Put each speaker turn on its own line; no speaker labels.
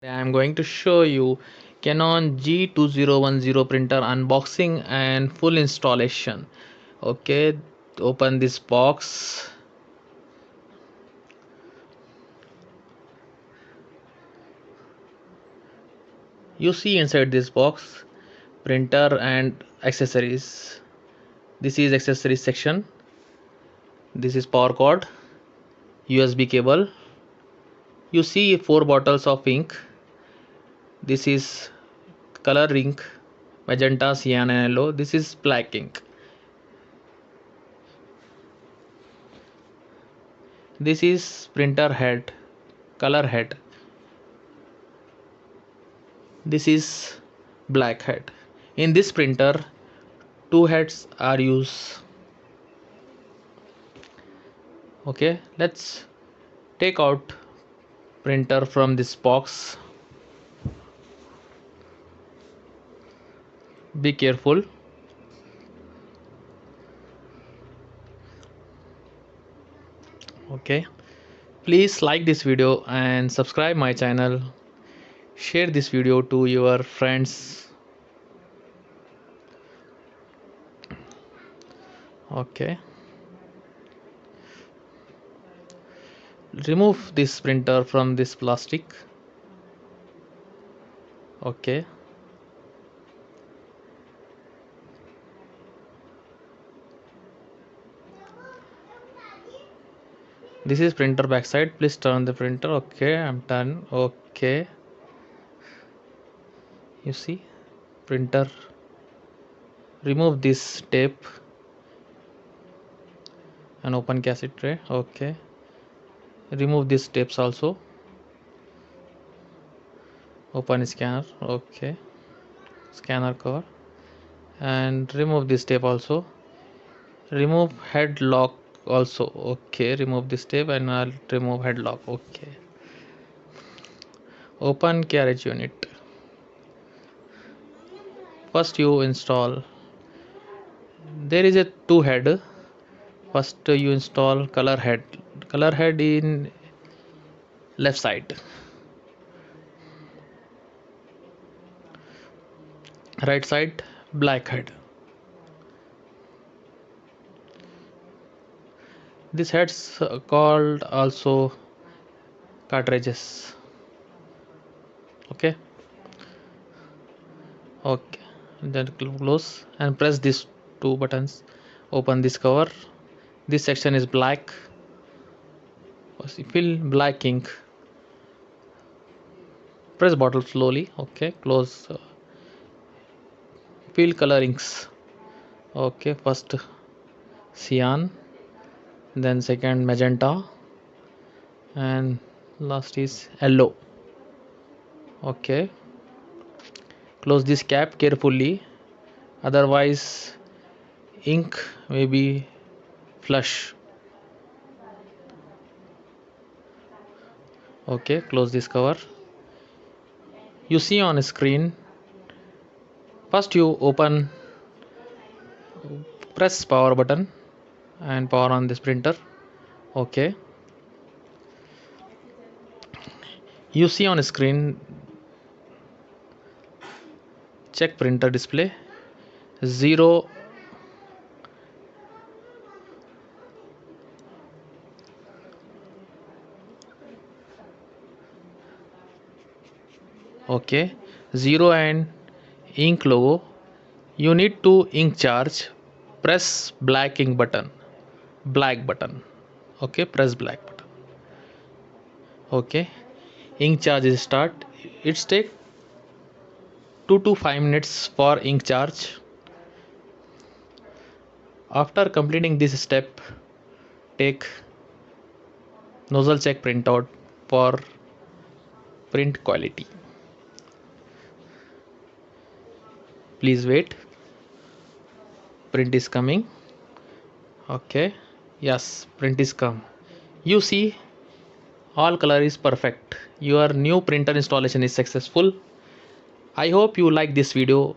I am going to show you Canon G2010 printer unboxing and full installation. Okay, open this box. You see inside this box printer and accessories. This is accessories section. This is power cord, USB cable. You see 4 bottles of ink. This is color ink, magenta, cyan and yellow. This is black ink. This is printer head, color head. This is black head. In this printer, 2 heads are used. Okay, let's take out printer from this box. Be careful. Okay, please like this video and subscribe my channel. Share this video to your friends. Okay, remove this printer from this plastic. Okay, this is printer backside. Please turn the printer. Okay, I'm done. Okay, you see printer. Remove this tape and open cassette tray. Okay, remove these tapes also. Open scanner. Okay, scanner cover and remove this tape also. Remove head lock also. Okay, remove this tape and I'll remove head lock. Okay, open carriage unit. First you install. There is a 2 head. First you install color head in left side. Right side black head. This heads called also cartridges. Okay, then close and press these 2 buttons. Open this cover. This section is black. Fill black ink. Press bottle slowly. Okay, close. Fill color inks. Okay, first cyan, then second magenta, and last is yellow. Okay, close this cap carefully, otherwise ink may be flush. Okay, close this cover. You see on screen, first you press power button and power on this printer. Okay, you see on screen, check printer display 0. Okay, 0 and ink logo. You need to ink charge. Press black ink button. Okay, press black button. Okay, ink charge is start. It's take 2 to 5 minutes for ink charge. After completing this step, take nozzle check printout for print quality. Please wait. Print is coming. Okay, yes, print is come. You see all color is perfect. Your new printer installation is successful. I hope you like this video.